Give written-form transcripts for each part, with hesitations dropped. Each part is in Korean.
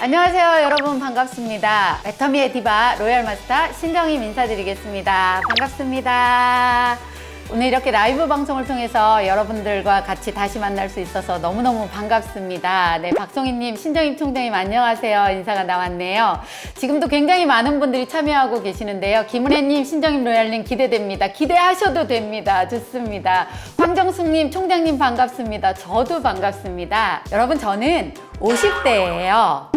안녕하세요 여러분, 반갑습니다. 애터미의 디바 로얄마스터 신정임 인사드리겠습니다. 반갑습니다. 오늘 이렇게 라이브 방송을 통해서 여러분들과 같이 다시 만날 수 있어서 너무너무 반갑습니다. 네, 박송희님, 신정임 총장님 안녕하세요. 인사가 나왔네요. 지금도 굉장히 많은 분들이 참여하고 계시는데요. 김은혜님, 신정임 로얄님 기대됩니다. 기대하셔도 됩니다. 좋습니다. 황정숙님, 총장님 반갑습니다. 저도 반갑습니다. 여러분, 저는 50대예요.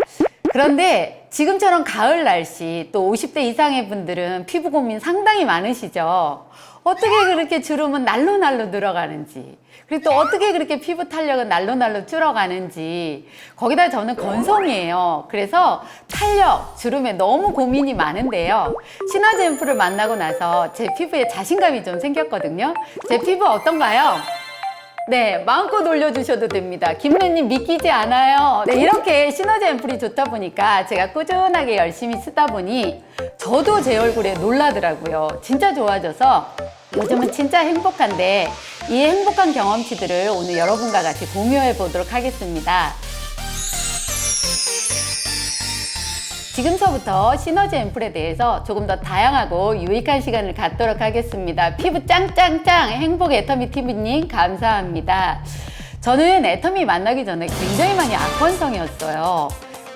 그런데 지금처럼 가을 날씨, 또 50대 이상의 분들은 피부 고민 상당히 많으시죠? 어떻게 그렇게 주름은 날로 늘어가는지, 그리고 또 어떻게 그렇게 피부 탄력은 날로 줄어가는지, 거기다 저는 건성이에요. 그래서 탄력, 주름에 너무 고민이 많은데요. 시너지 앰플을 만나고 나서 제 피부에 자신감이 좀 생겼거든요. 제 피부 어떤가요? 네, 마음껏 올려주셔도 됩니다. 김래님 믿기지 않아요. 네, 이렇게 시너지 앰플이 좋다 보니까 제가 꾸준하게 열심히 쓰다 보니 저도 제 얼굴에 놀라더라고요. 진짜 좋아져서 요즘은 진짜 행복한데, 이 행복한 경험치들을 오늘 여러분과 같이 공유해 보도록 하겠습니다. 지금서부터 시너지 앰플에 대해서 조금 더 다양하고 유익한 시간을 갖도록 하겠습니다. 피부 짱짱짱 행복 애터미 TV님 감사합니다. 저는 애터미 만나기 전에 굉장히 많이 악건성이었어요.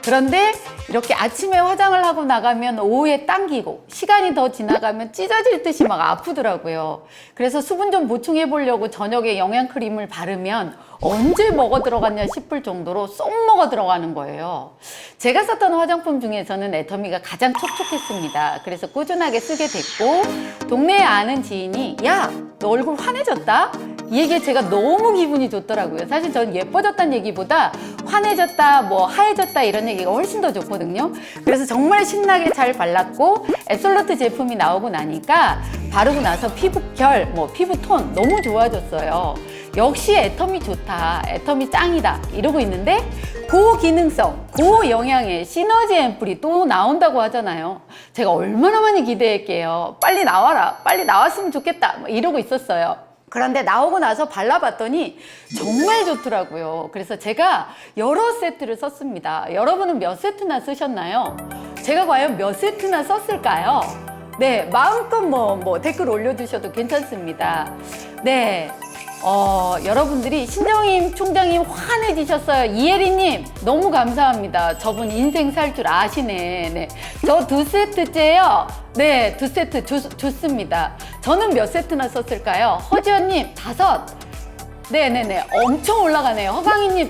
그런데 이렇게 아침에 화장을 하고 나가면 오후에 당기고, 시간이 더 지나가면 찢어질 듯이 막 아프더라고요. 그래서 수분 좀 보충해 보려고 저녁에 영양크림을 바르면 언제 뭐가 들어갔냐 싶을 정도로 쏙 뭐가 들어가는 거예요. 제가 썼던 화장품 중에서는 애터미가 가장 촉촉했습니다. 그래서 꾸준하게 쓰게 됐고, 동네에 아는 지인이 야, 너 얼굴 환해졌다? 이 얘기에 제가 너무 기분이 좋더라고요. 사실 저는 예뻐졌다는 얘기보다 환해졌다, 뭐 하얘졌다 이런 얘기가 훨씬 더 좋거든요. 그래서 정말 신나게 잘 발랐고, 앱솔루트 제품이 나오고 나니까 바르고 나서 피부결, 뭐 피부톤 너무 좋아졌어요. 역시 애터미 좋다, 애터미 짱이다 이러고 있는데, 고기능성, 고영양의 시너지 앰플이 또 나온다고 하잖아요. 제가 얼마나 많이 기대할게요. 빨리 나와라, 빨리 나왔으면 좋겠다 이러고 있었어요. 그런데 나오고 나서 발라봤더니 정말 좋더라고요. 그래서 제가 여러 세트를 썼습니다. 여러분은 몇 세트나 쓰셨나요? 제가 과연 몇 세트나 썼을까요? 네, 마음껏 뭐 댓글 올려주셔도 괜찮습니다. 네. 여러분들이 신정임 총장님 환해지셨어요. 이혜리님 너무 감사합니다. 저분 인생 살 줄 아시네. 네. 저 2세트째요. 네, 2세트 좋습니다. 저는 몇 세트나 썼을까요? 허지연님 5. 네네네, 엄청 올라가네요. 허강희님 5.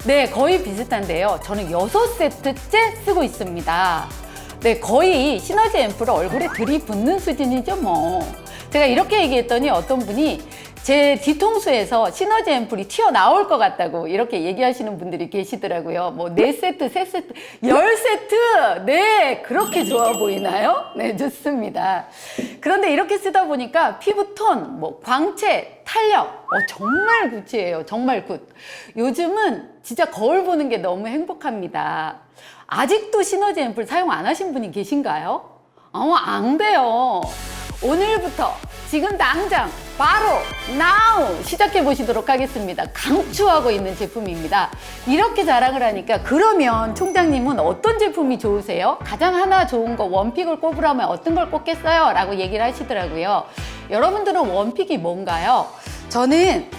네, 거의 비슷한데요. 저는 6세트째 쓰고 있습니다. 네, 거의 시너지 앰플을 얼굴에 들이붓는 수준이죠 뭐. 제가 이렇게 얘기했더니 어떤 분이 제 뒤통수에서 시너지 앰플이 튀어나올 것 같다고 이렇게 얘기하시는 분들이 계시더라고요. 뭐 4세트, 3세트, 10세트! 네, 그렇게 좋아 보이나요? 네, 좋습니다. 그런데 이렇게 쓰다 보니까 피부톤, 뭐 광채, 탄력, 정말 굿이에요. 정말 굿. 요즘은 진짜 거울 보는 게 너무 행복합니다. 아직도 시너지 앰플 사용 안 하신 분이 계신가요? 안 돼요. 오늘부터 지금 당장 바로 now 시작해 보시도록 하겠습니다. 강추하고 있는 제품입니다. 이렇게 자랑을 하니까, 그러면 총장님은 어떤 제품이 좋으세요? 가장 하나 좋은 거 원픽을 꼽으라면 어떤 걸 꼽겠어요? 라고 얘기를 하시더라고요. 여러분들은 원픽이 뭔가요? 저는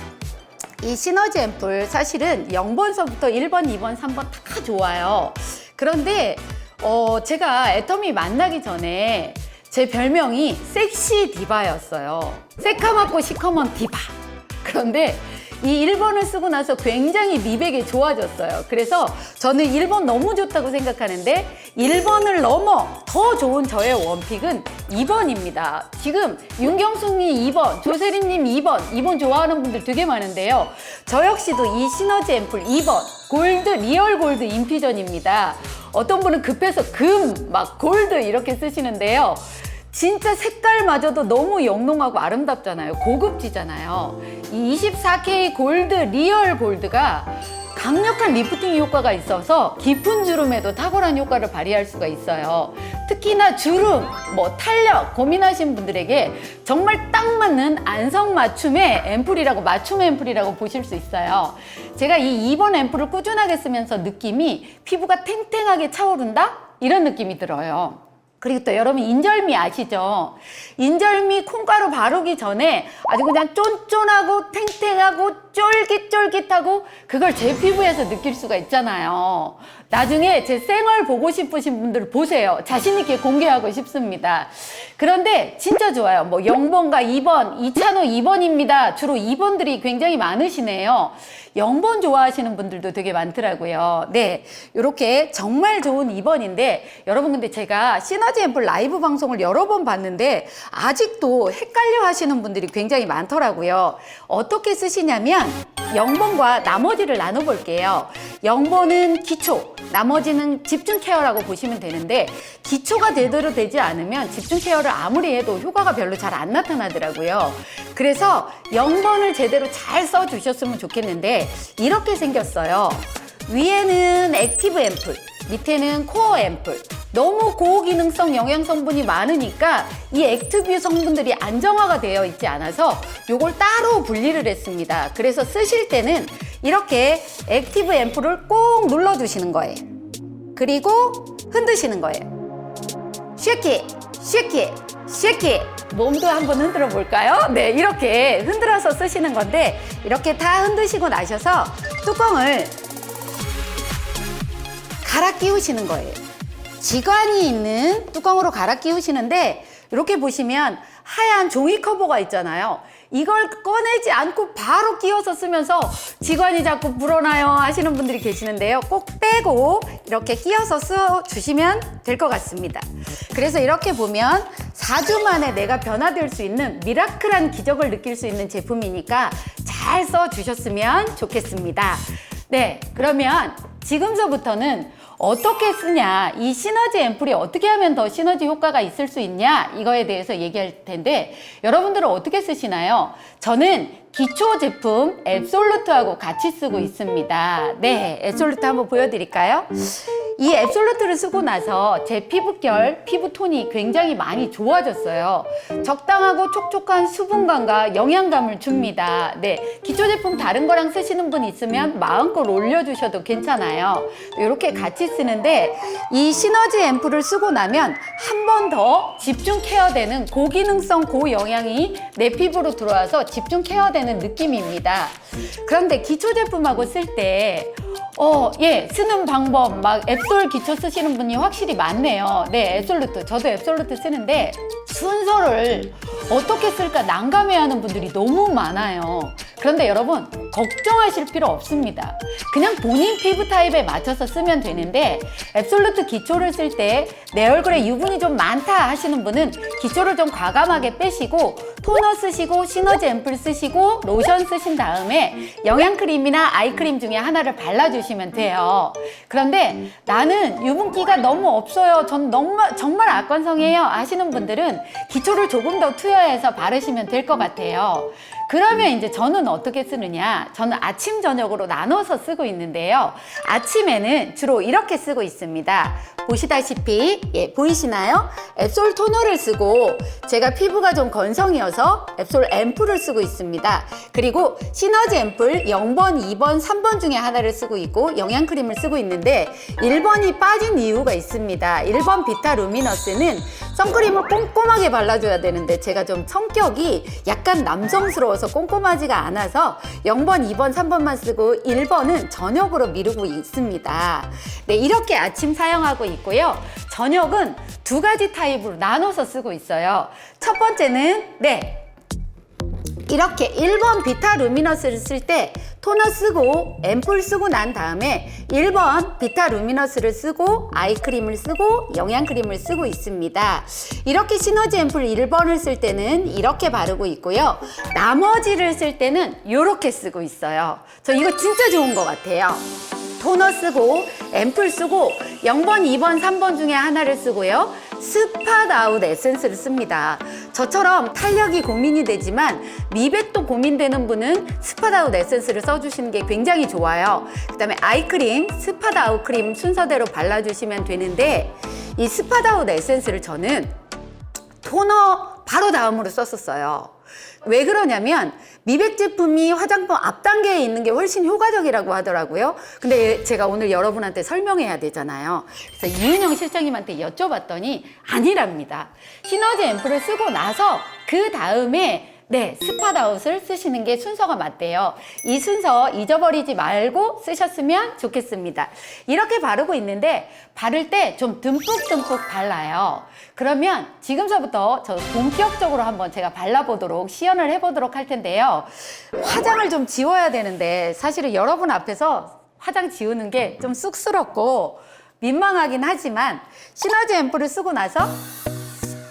이 시너지 앰플 사실은 0번서부터 1번, 2번, 3번 다 좋아요. 그런데 제가 애터미 만나기 전에 제 별명이 섹시 디바였어요. 새카맣고 시커먼 디바. 그런데 이 1번을 쓰고 나서 굉장히 미백이 좋아졌어요. 그래서 저는 1번 너무 좋다고 생각하는데, 1번을 넘어 더 좋은 저의 원픽은 2번입니다. 지금 윤경숙님 2번, 조세린님 2번 좋아하는 분들 되게 많은데요. 저 역시도 이 시너지 앰플 2번, 골드, 리얼 골드 인퓨전입니다. 어떤 분은 급해서 금, 막 골드 이렇게 쓰시는데요. 진짜 색깔마저도 너무 영롱하고 아름답잖아요. 고급지잖아요. 이 24K 골드, 리얼 골드가 강력한 리프팅 효과가 있어서 깊은 주름에도 탁월한 효과를 발휘할 수가 있어요. 특히나 주름, 탄력 고민하시는 분들에게 정말 딱 맞는 안성맞춤의 앰플이라고, 맞춤 앰플이라고 보실 수 있어요. 제가 이 2번 앰플을 꾸준하게 쓰면서 느낌이 피부가 탱탱하게 차오른다? 이런 느낌이 들어요. 그리고 또 여러분 인절미 아시죠? 인절미 콩가루 바르기 전에 아주 그냥 쫀쫀하고 탱탱하고 쫄깃쫄깃하고 그걸 제 피부에서 느낄 수가 있잖아요. 나중에 제 생얼 보고 싶으신 분들 보세요. 자신 있게 공개하고 싶습니다. 그런데 진짜 좋아요. 0번과 2번, 이찬호 2번입니다. 주로 2번들이 굉장히 많으시네요. 0번 좋아하시는 분들도 되게 많더라고요. 네, 이렇게 정말 좋은 2번인데 여러분, 근데 제가 시너지 앰플 라이브 방송을 여러 번 봤는데 아직도 헷갈려 하시는 분들이 굉장히 많더라고요. 어떻게 쓰시냐면 0번과 나머지를 나눠볼게요. 0번은 기초, 나머지는 집중 케어라고 보시면 되는데, 기초가 제대로 되지 않으면 집중 케어를 아무리 해도 효과가 별로 잘 안 나타나더라고요. 그래서 0번을 제대로 잘 써주셨으면 좋겠는데, 이렇게 생겼어요. 위에는 액티브 앰플, 밑에는 코어 앰플. 너무 고기능성 영양 성분이 많으니까 이 액티브 성분들이 안정화가 되어 있지 않아서 요걸 따로 분리를 했습니다. 그래서 쓰실 때는 이렇게 액티브 앰플을 꼭 눌러주시는 거예요. 그리고 흔드시는 거예요. 쉐키, 쉐키, 쉐키. 몸도 한번 흔들어 볼까요? 네, 이렇게 흔들어서 쓰시는 건데, 이렇게 다 흔드시고 나셔서 뚜껑을 갈아 끼우시는 거예요. 지관이 있는 뚜껑으로 갈아 끼우시는데, 이렇게 보시면 하얀 종이 커버가 있잖아요. 이걸 꺼내지 않고 바로 끼워서 쓰면서 지관이 자꾸 불어나요 하시는 분들이 계시는데요. 꼭 빼고 이렇게 끼워서 써주시면 될 것 같습니다. 그래서 이렇게 보면 4주 만에 내가 변화될 수 있는 미라클한 기적을 느낄 수 있는 제품이니까 잘 써주셨으면 좋겠습니다. 네, 그러면 지금서부터는 어떻게 쓰냐, 이 시너지 앰플이 어떻게 하면 더 시너지 효과가 있을 수 있냐, 이거에 대해서 얘기할 텐데, 여러분들은 어떻게 쓰시나요? 저는 기초 제품 앱솔루트하고 같이 쓰고 있습니다. 네, 앱솔루트 한번 보여드릴까요? 이 앱솔루트를 쓰고 나서 제 피부결, 피부톤이 굉장히 많이 좋아졌어요. 적당하고 촉촉한 수분감과 영양감을 줍니다. 네, 기초 제품 다른 거랑 쓰시는 분 있으면 마음껏 올려주셔도 괜찮아요. 이렇게 같이 쓰는데, 이 시너지 앰플을 쓰고 나면 한 번 더 집중 케어되는 고기능성 고영양이 내 피부로 들어와서 집중 케어되는 느낌입니다. 그런데 기초 제품하고 쓸 때 쓰는 방법, 앱솔 기초 쓰시는 분이 확실히 많네요. 네, 앱솔루트. 저도 앱솔루트 쓰는데 순서를 어떻게 쓸까 난감해하는 분들이 너무 많아요. 그런데 여러분, 걱정하실 필요 없습니다. 그냥 본인 피부 타입에 맞춰서 쓰면 되는데, 앱솔루트 기초를 쓸 때 내 얼굴에 유분이 좀 많다 하시는 분은 기초를 좀 과감하게 빼시고 토너 쓰시고 시너지 앰플 쓰시고 로션 쓰신 다음에 영양크림이나 아이크림 중에 하나를 발라주시면 돼요. 그런데 나는 유분기가 너무 없어요, 전 정말 악건성이에요 하시는 분들은 기초를 조금 더 투여해서 바르시면 될 것 같아요. 그러면 이제 저는 어떻게 쓰느냐, 저는 아침 저녁으로 나눠서 쓰고 있는데요. 아침에는 주로 이렇게 쓰고 있습니다. 보시다시피 보이시나요? 앱솔 토너를 쓰고, 제가 피부가 좀 건성이어서 앱솔 앰플을 쓰고 있습니다. 그리고 시너지 앰플 0번, 2번, 3번 중에 하나를 쓰고 있고 영양크림을 쓰고 있는데, 1번이 빠진 이유가 있습니다. 1번 비타루미너스는 선크림을 꼼꼼하게 발라줘야 되는데 제가 좀 성격이 약간 남성스러워서 꼼꼼하지가 않아서 0번, 2번, 3번만 쓰고 1번은 저녁으로 미루고 있습니다. 네, 이렇게 아침 사용하고 있고요. 저녁은 두 가지 타입으로 나눠서 쓰고 있어요. 첫 번째는 이렇게 1번 비타루미너스를 쓸 때 토너 쓰고 앰플 쓰고 난 다음에 1번 비타루미너스를 쓰고 아이크림을 쓰고 영양크림을 쓰고 있습니다. 이렇게 시너지 앰플 1번을 쓸 때는 이렇게 바르고 있고요. 나머지를 쓸 때는 이렇게 쓰고 있어요. 저 이거 진짜 좋은 것 같아요. 토너 쓰고 앰플 쓰고 0번, 2번, 3번 중에 하나를 쓰고요. 스팟아웃 에센스를 씁니다. 저처럼 탄력이 고민이 되지만 미백도 고민되는 분은 스팟아웃 에센스를 써주시는 게 굉장히 좋아요. 그 다음에 아이크림, 스팟아웃 크림 순서대로 발라주시면 되는데, 이 스파다운 에센스를 저는 토너 바로 다음으로 썼었어요. 왜 그러냐면 미백 제품이 화장품 앞 단계에 있는 게 훨씬 효과적이라고 하더라고요. 근데 제가 오늘 여러분한테 설명해야 되잖아요. 그래서 이은영 실장님한테 여쭤봤더니 아니랍니다. 시너지 앰플을 쓰고 나서 그 다음에 스팟아웃을 쓰시는 게 순서가 맞대요. 이 순서 잊어버리지 말고 쓰셨으면 좋겠습니다. 이렇게 바르고 있는데 바를 때 좀 듬뿍듬뿍 발라요. 그러면 지금서부터 저 본격적으로 한번 제가 발라보도록 시연을 해보도록 할 텐데요. 화장을 좀 지워야 되는데 사실은 여러분 앞에서 화장 지우는 게 좀 쑥스럽고 민망하긴 하지만 시너지 앰플을 쓰고 나서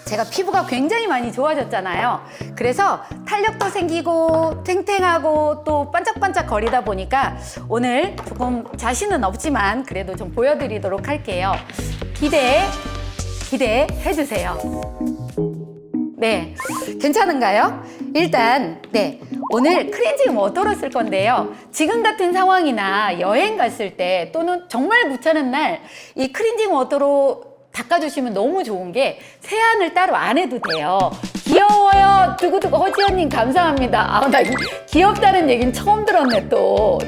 제가 피부가 굉장히 많이 좋아졌잖아요. 그래서 탄력도 생기고 탱탱하고 또 반짝반짝 거리다 보니까 오늘 조금 자신은 없지만 그래도 좀 보여드리도록 할게요. 기대해 주세요. 네, 괜찮은가요? 일단 오늘 클렌징 워터로 쓸 건데요. 지금 같은 상황이나 여행 갔을 때 또는 정말 귀찮은 날 이 클렌징 워터로 닦아주시면 너무 좋은 게 세안을 따로 안 해도 돼요. 귀여워요. 두구두구 허지연님 감사합니다. 나 귀엽다는 얘기는 처음 들었네 또.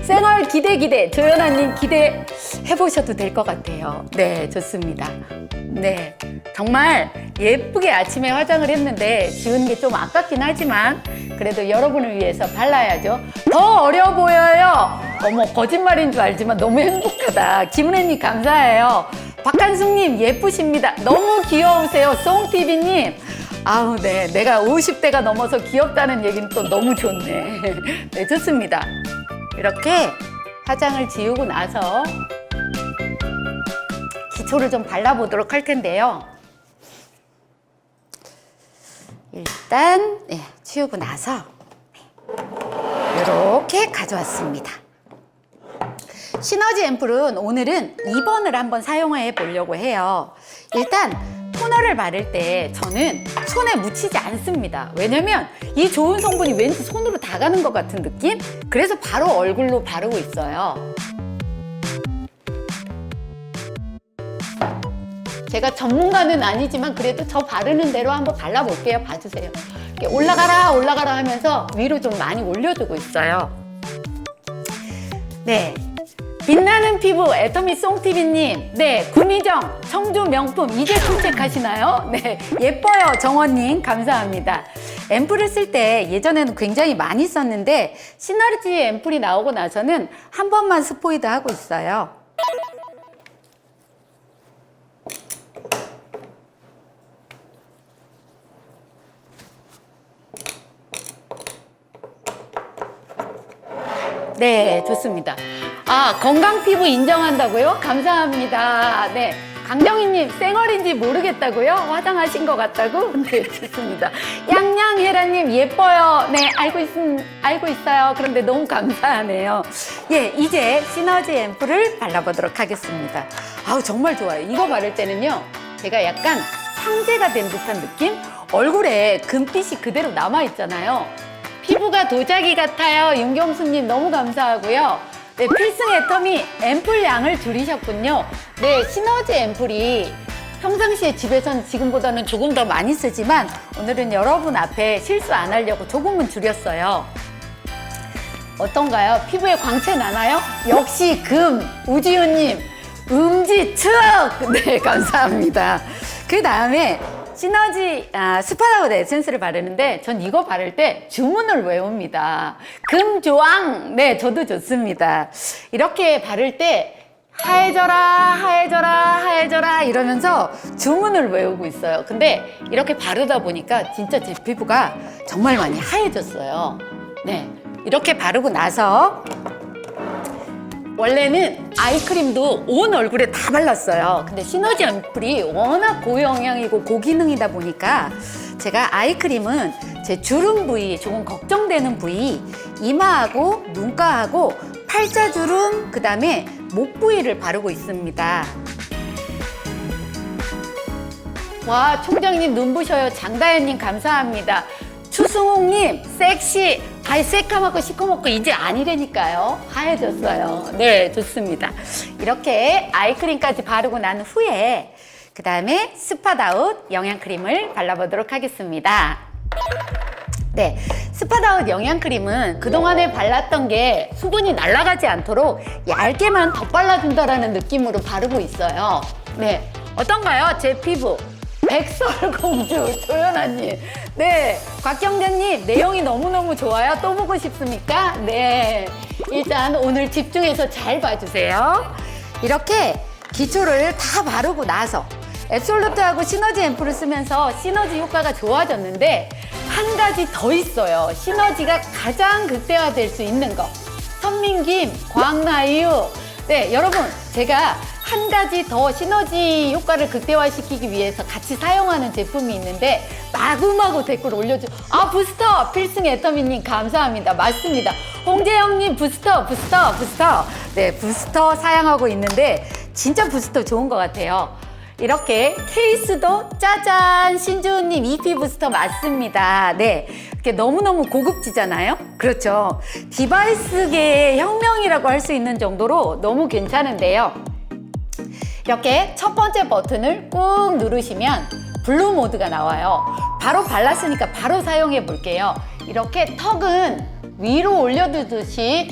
생활 기대. 조연아님 기대해보셔도 될 것 같아요. 네, 좋습니다. 정말 예쁘게 아침에 화장을 했는데 지우는 게 좀 아깝긴 하지만 그래도 여러분을 위해서 발라야죠. 더 어려 보여요. 어머, 거짓말인 줄 알지만 너무 행복하다. 김은혜님 감사해요. 박한숙님 예쁘십니다. 너무 귀여우세요. 송TV님. 내가 50대가 넘어서 귀엽다는 얘기는 또 너무 좋네. 네, 좋습니다. 이렇게 화장을 지우고 나서 기초를 좀 발라보도록 할 텐데요. 일단 치우고 나서 이렇게 가져왔습니다. 시너지 앰플은 오늘은 2번을 한번 사용해 보려고 해요. 일단 토너를 바를 때 저는 손에 묻히지 않습니다. 왜냐면 이 좋은 성분이 왠지 손으로 다 가는 것 같은 느낌? 그래서 바로 얼굴로 바르고 있어요. 제가 전문가는 아니지만 그래도 저 바르는 대로 한번 발라볼게요. 봐주세요. 이렇게 올라가라 하면서 위로 좀 많이 올려주고 있어요. 빛나는 피부 애터미 송TV님. 구미정 청주 명품 이제 출첵하시나요? 예뻐요 정원님 감사합니다. 앰플을 쓸 때 예전에는 굉장히 많이 썼는데 시너지 앰플이 나오고 나서는 한 번만 스포이드 하고 있어요. 네, 좋습니다. 건강 피부 인정한다고요? 감사합니다. 강정희님, 쌩얼인지 모르겠다고요? 화장하신 것 같다고? 네, 좋습니다. 양양혜라님, 예뻐요. 알고 있어요. 그런데 너무 감사하네요. 이제 시너지 앰플을 발라보도록 하겠습니다. 정말 좋아요. 이거 바를 때는요, 제가 약간 상제가 된 듯한 느낌? 얼굴에 금빛이 그대로 남아있잖아요. 피부가 도자기 같아요. 윤경수님 너무 감사하고요. 필승 애터미 앰플 양을 줄이셨군요. 시너지 앰플이 평상시에 집에서는 지금보다는 조금 더 많이 쓰지만 오늘은 여러분 앞에 실수 안 하려고 조금은 줄였어요. 어떤가요? 피부에 광채 나나요? 역시 우지훈님 음지측! 감사합니다. 그 다음에 시너지 스파다운 에센스를 바르는데 전 이거 바를 때 주문을 외웁니다. 금조왕! 저도 좋습니다. 이렇게 바를 때 하얘져라 이러면서 주문을 외우고 있어요. 근데 이렇게 바르다 보니까 진짜 제 피부가 정말 많이 하얘졌어요. 이렇게 바르고 나서 원래는 아이크림도 온 얼굴에 다 발랐어요. 근데 시너지 앰플이 워낙 고영양이고 고기능이다 보니까 제가 아이크림은 제 주름 부위, 조금 걱정되는 부위, 이마하고 눈가하고 팔자주름, 그 다음에 목 부위를 바르고 있습니다. 와, 총장님 눈부셔요. 장다현님 감사합니다. 추승욱님 섹시. 새까맣고 시커멓고 이제 아니라니까요. 하얘졌어요. 좋습니다. 이렇게 아이크림까지 바르고 난 후에 그 다음에 스팟아웃 영양크림을 발라보도록 하겠습니다. 네, 스팟아웃 영양크림은 그동안에 발랐던 게 수분이 날아가지 않도록 얇게만 덧발라준다라는 느낌으로 바르고 있어요. 네, 어떤가요? 제 피부. 백설공주 조연아님. 네, 곽경자님 내용이 너무너무 좋아요. 또 보고 싶습니까? 네, 일단 오늘 집중해서 잘 봐주세요. 이렇게 기초를 다 바르고 나서 앱솔루트하고 시너지 앰플을 쓰면서 시너지 효과가 좋아졌는데 한 가지 더 있어요. 시너지가 가장 극대화될 수 있는 거. 선민김, 광나유. 네, 여러분 제가 한 가지 더 시너지 효과를 극대화시키기 위해서 같이 사용하는 제품이 있는데 마구마구 댓글 올려주. 아, 부스터 필승 애터미님 감사합니다. 맞습니다. 홍재영님 부스터. 네, 부스터 사용하고 있는데 진짜 부스터 좋은 것 같아요. 이렇게 케이스도 짜잔, 신주은님 EP 부스터 맞습니다. 네, 이렇게 너무너무 고급지잖아요. 그렇죠. 디바이스계의 혁명이라고 할 수 있는 정도로 너무 괜찮은데요. 이렇게 첫 번째 버튼을 꾹 누르시면 블루 모드가 나와요. 바로 발랐으니까 바로 사용해 볼게요. 이렇게 턱은 위로 올려두듯이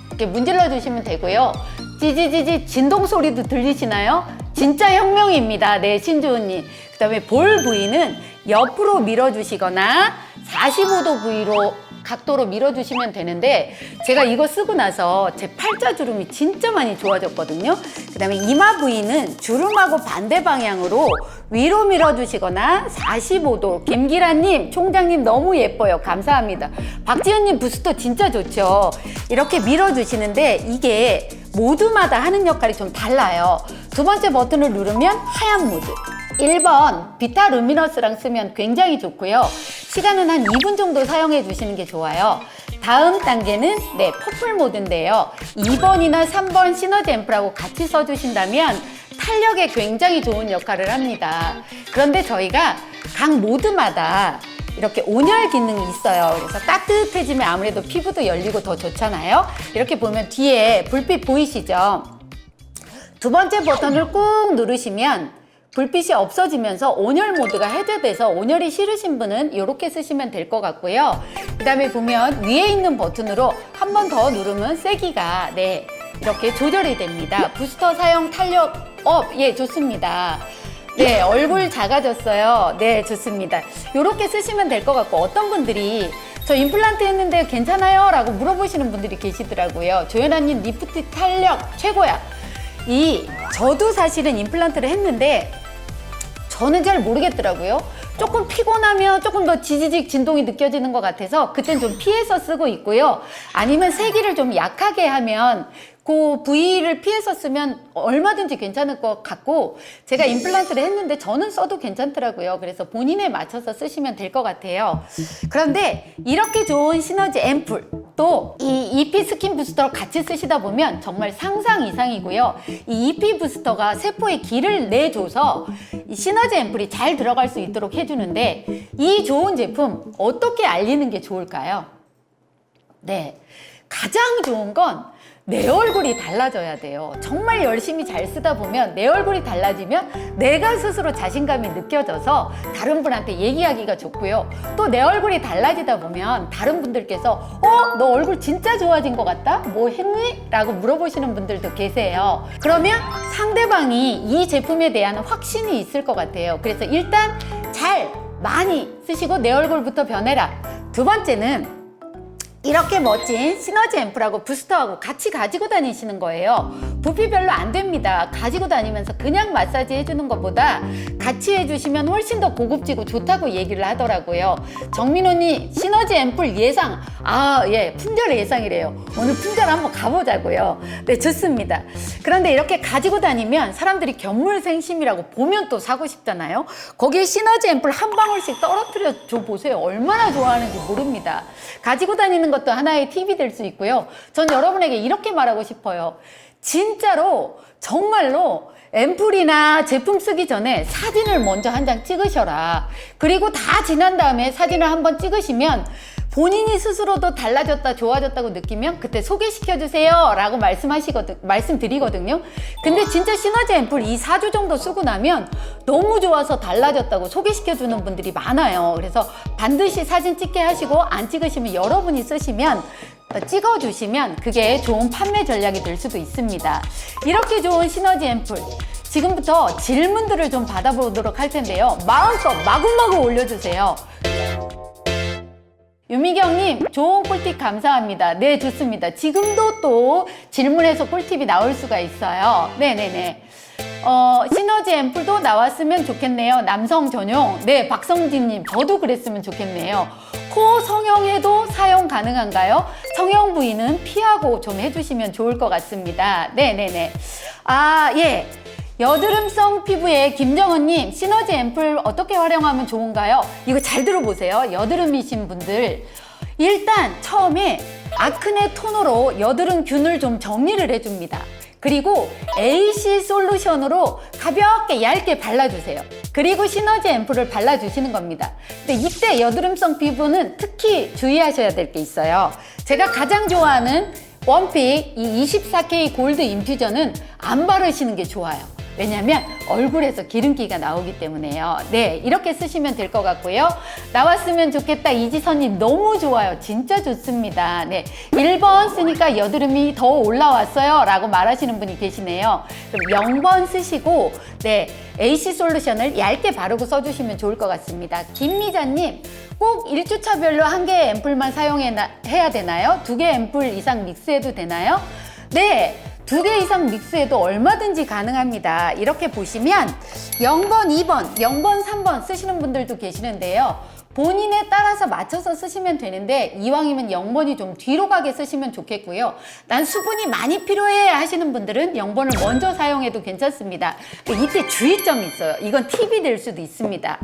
이렇게 문질러 주시면 되고요. 찌지지지 진동 소리도 들리시나요? 진짜 혁명입니다. 네, 신주은님. 그 다음에 볼 부위는 옆으로 밀어주시거나 45도 부위로 각도로 밀어주시면 되는데 제가 이거 쓰고 나서 제 팔자주름이 진짜 많이 좋아졌거든요. 그 다음에 이마 부위는 주름하고 반대 방향으로 위로 밀어주시거나 45도. 김기라님, 총장님 너무 예뻐요. 감사합니다. 박지현님 부스터 진짜 좋죠. 이렇게 밀어주시는데 이게 모드마다 하는 역할이 좀 달라요. 두 번째 버튼을 누르면 하얀 모드. 1번 비타루미너스랑 쓰면 굉장히 좋고요. 시간은 한 2분 정도 사용해 주시는 게 좋아요. 다음 단계는 네, 퍼플 모드인데요. 2번이나 3번 시너지 앰플하고 같이 써주신다면 탄력에 굉장히 좋은 역할을 합니다. 그런데 저희가 각 모드마다 이렇게 온열 기능이 있어요. 그래서 따뜻해지면 아무래도 피부도 열리고 더 좋잖아요. 이렇게 보면 뒤에 불빛 보이시죠? 두 번째 버튼을 꾹 누르시면 불빛이 없어지면서 온열 모드가 해제돼서 온열이 싫으신 분은 이렇게 쓰시면 될 것 같고요. 그 다음에 보면 위에 있는 버튼으로 한 번 더 누르면 세기가 네, 이렇게 조절이 됩니다. 부스터 사용 탄력 업, 예, 좋습니다. 네, 얼굴 작아졌어요. 네, 좋습니다. 이렇게 쓰시면 될 것 같고 어떤 분들이 저 임플란트 했는데 괜찮아요? 라고 물어보시는 분들이 계시더라고요. 조연아님 리프트 탄력 최고야. 저도 사실은 임플란트를 했는데 저는 잘 모르겠더라고요. 조금 피곤하면 조금 더 지지직 진동이 느껴지는 것 같아서 그땐 좀 피해서 쓰고 있고요. 아니면 세기를 좀 약하게 하면 그 부위를 피해서 쓰면 얼마든지 괜찮을 것 같고 제가 임플란트를 했는데 저는 써도 괜찮더라고요. 그래서 본인에 맞춰서 쓰시면 될 것 같아요. 그런데 이렇게 좋은 시너지 앰플 또 이 EP 스킨 부스터를 같이 쓰시다 보면 정말 상상 이상이고요. 이 EP 부스터가 세포에 기를 내줘서 이 시너지 앰플이 잘 들어갈 수 있도록 해주는데 이 좋은 제품 어떻게 알리는 게 좋을까요? 네, 가장 좋은 건 내 얼굴이 달라져야 돼요. 정말 열심히 잘 쓰다 보면 내 얼굴이 달라지면 내가 스스로 자신감이 느껴져서 다른 분한테 얘기하기가 좋고요. 또 내 얼굴이 달라지다 보면 다른 분들께서 너 얼굴 진짜 좋아진 것 같다? 뭐 했니? 라고 물어보시는 분들도 계세요. 그러면 상대방이 이 제품에 대한 확신이 있을 것 같아요. 그래서 일단 많이 쓰시고 내 얼굴부터 변해라. 두 번째는 이렇게 멋진 시너지 앰플하고 부스터하고 같이 가지고 다니시는 거예요. 부피 별로 안 됩니다. 가지고 다니면서 그냥 마사지 해주는 것보다 같이 해주시면 훨씬 더 고급지고 좋다고 얘기를 하더라고요. 정민호님 시너지 앰플 예상. 예, 품절 예상이래요. 오늘 품절 한번 가보자고요. 네, 좋습니다. 그런데 이렇게 가지고 다니면 사람들이 견물생심이라고 보면 또 사고 싶잖아요. 거기에 시너지 앰플 한 방울씩 떨어뜨려 줘 보세요. 얼마나 좋아하는지 모릅니다. 가지고 다니는 것도 하나의 팁이 될 수 있고요. 전 여러분에게 이렇게 말하고 싶어요. 진짜로 정말로 앰플이나 제품 쓰기 전에 사진을 먼저 한 장 찍으셔라. 그리고 다 지난 다음에 사진을 한번 찍으시면 본인이 스스로도 달라졌다, 좋아졌다고 느끼면 그때 소개시켜주세요 라고 말씀드리거든요. 근데 진짜 시너지 앰플 이 4주 정도 쓰고 나면 너무 좋아서 달라졌다고 소개시켜주는 분들이 많아요. 그래서 반드시 사진 찍게 하시고, 안 찍으시면 여러분이 쓰시면 찍어주시면 그게 좋은 판매 전략이 될 수도 있습니다. 이렇게 좋은 시너지 앰플, 지금부터 질문들을 좀 받아보도록 할 텐데요. 마음껏 마구마구 올려주세요. 유미경님, 좋은 꿀팁 감사합니다. 네, 좋습니다. 지금도 또 질문에서 꿀팁이 나올 수가 있어요. 네네네. 시너지 앰플도 나왔으면 좋겠네요. 남성 전용. 네, 박성진님, 저도 그랬으면 좋겠네요. 코 성형에도 사용 가능한가요? 성형 부위는 피하고 좀 해주시면 좋을 것 같습니다. 네네네. 아, 예. 여드름성 피부에 김정은님, 시너지 앰플 어떻게 활용하면 좋은가요? 이거 잘 들어보세요. 여드름이신 분들. 일단 처음에 아크네 토너로 여드름균을 좀 정리를 해줍니다. 그리고 AC 솔루션으로 가볍게 얇게 발라주세요. 그리고 시너지 앰플을 발라주시는 겁니다. 근데 이때 여드름성 피부는 특히 주의하셔야 될 게 있어요. 제가 가장 좋아하는 원픽 이 24K 골드 인퓨전은 안 바르시는 게 좋아요. 왜냐면 얼굴에서 기름기가 나오기 때문에요. 네, 이렇게 쓰시면 될 것 같고요. 나왔으면 좋겠다 이지선님, 너무 좋아요. 진짜 좋습니다. 네, 1번 쓰니까 여드름이 더 올라왔어요 라고 말하시는 분이 계시네요. 그럼 0번 쓰시고, 네, AC 솔루션을 얇게 바르고 써주시면 좋을 것 같습니다. 김미자님, 꼭 1주차별로 1개의 앰플만 사용해야 되나요? 2개 앰플 이상 믹스해도 되나요? 네, 2개 이상 믹스해도 얼마든지 가능합니다. 이렇게 보시면 0번, 2번, 0번, 3번 쓰시는 분들도 계시는데요. 본인에 따라서 맞춰서 쓰시면 되는데, 이왕이면 0번이 좀 뒤로 가게 쓰시면 좋겠고요. 난 수분이 많이 필요해 하시는 분들은 0번을 먼저 사용해도 괜찮습니다. 이때 주의점이 있어요. 이건 팁이 될 수도 있습니다.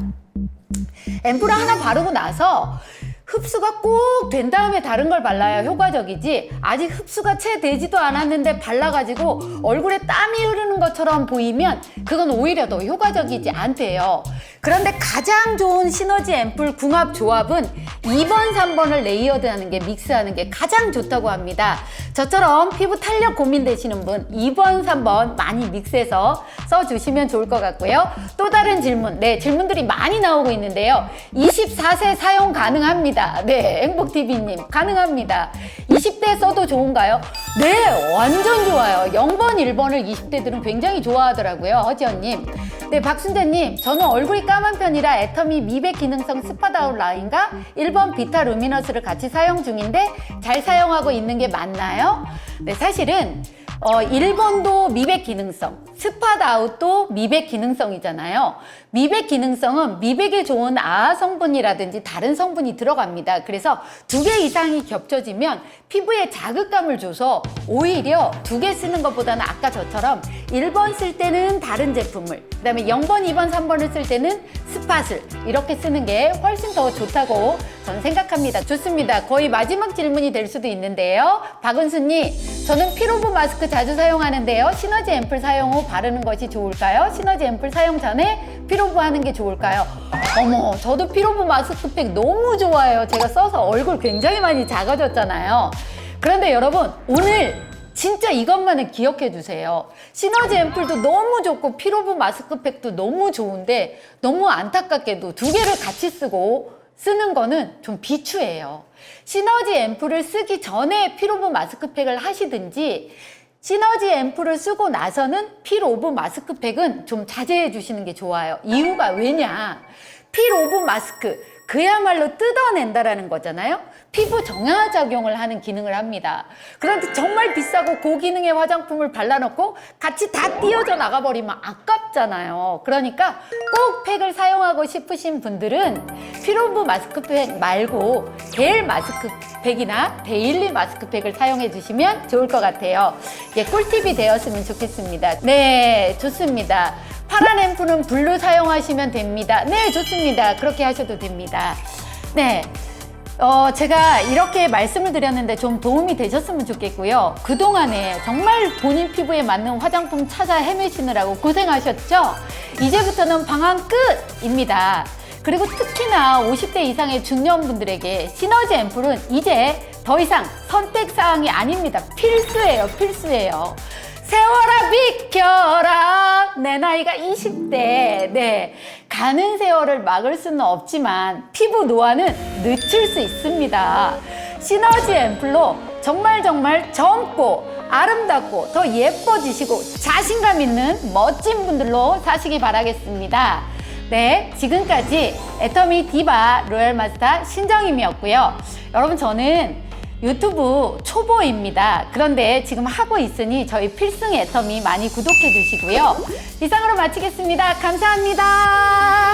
앰플을 하나 바르고 나서 흡수가 꼭 된 다음에 다른 걸 발라야 효과적이지, 아직 흡수가 채 되지도 않았는데 발라가지고 얼굴에 땀이 흐르는 것처럼 보이면 그건 오히려 더 효과적이지 않대요. 그런데 가장 좋은 시너지 앰플 궁합 조합은 2번, 3번을 레이어드하는 게, 믹스하는 게 가장 좋다고 합니다. 저처럼 피부 탄력 고민되시는 분 2번, 3번 많이 믹스해서 써주시면 좋을 것 같고요. 또 다른 질문, 네, 질문들이 많이 나오고 있는데요. 24세 사용 가능합니다. 네, 행복TV님, 가능합니다. 20대 써도 좋은가요? 네, 완전 좋아요. 0번, 1번을 20대들은 굉장히 좋아하더라고요. 허지연님. 네, 박순재님, 저는 얼굴이 까만 편이라 애터미 미백 기능성 스파다운 라인과 1번 비타 루미너스를 같이 사용 중인데 잘 사용하고 있는 게 맞나요? 네, 사실은 1번도 미백 기능성, 스팟아웃도 미백 기능성이잖아요. 미백 기능성은 미백에 좋은 아아 성분이라든지 다른 성분이 들어갑니다. 그래서 2개 이상이 겹쳐지면 피부에 자극감을 줘서 오히려 2개 쓰는 것보다는 아까 저처럼 1번 쓸 때는 다른 제품을, 그 다음에 0번, 2번, 3번을 쓸 때는 스팟을 이렇게 쓰는 게 훨씬 더 좋다고 저는 생각합니다. 좋습니다. 거의 마지막 질문이 될 수도 있는데요. 박은수님, 저는 피로브 마스크 자주 사용하는데요. 시너지 앰플 사용 후 바르는 것이 좋을까요? 시너지 앰플 사용 전에 피로브 하는 게 좋을까요? 어머, 저도 피로브 마스크팩 너무 좋아해요. 제가 써서 얼굴 굉장히 많이 작아졌잖아요. 그런데 여러분, 오늘 진짜 이것만은 기억해 주세요. 시너지 앰플도 너무 좋고 피로브 마스크팩도 너무 좋은데, 너무 안타깝게도 2개를 같이 쓰는 거는 좀 비추해요. 시너지 앰플을 쓰기 전에 피로브 마스크팩을 하시든지, 시너지 앰플을 쓰고 나서는 필오브 마스크팩은 좀 자제해 주시는 게 좋아요. 이유가 왜냐? 필오브 마스크, 그야말로 뜯어낸다라는 거잖아요. 피부 정화 작용을 하는 기능을 합니다. 그런데 정말 비싸고 고기능의 화장품을 발라놓고 같이 다 띄어져 나가버리면 아깝잖아요. 그러니까 꼭 팩을 사용하고 싶으신 분들은 필오브 마스크팩 말고 겔 마스크팩이나 데일리 마스크팩을 사용해 주시면 좋을 것 같아요. 예, 꿀팁이 되었으면 좋겠습니다. 네, 좋습니다. 파란 앰플은 블루 사용하시면 됩니다. 네, 좋습니다. 그렇게 하셔도 됩니다. 네. 제가 이렇게 말씀을 드렸는데 좀 도움이 되셨으면 좋겠고요. 그동안에 정말 본인 피부에 맞는 화장품 찾아 헤매시느라고 고생하셨죠? 이제부터는 방황 끝입니다. 그리고 특히나 50대 이상의 중년분들에게 시너지 앰플은 이제 더 이상 선택사항이 아닙니다. 필수예요, 필수예요. 세월아 비켜라. 내 나이가 20대. 네, 가는 세월을 막을 수는 없지만 피부 노화는 늦출 수 있습니다. 시너지 앰플로 정말 젊고 아름답고 더 예뻐지시고 자신감 있는 멋진 분들로 사시기 바라겠습니다. 네, 지금까지 애터미 디바 로얄 마스터 신정임이었고요. 여러분, 저는 유튜브 초보입니다. 그런데 지금 하고 있으니 저희 필승 애터미 많이 구독해 주시고요. 이상으로 마치겠습니다. 감사합니다.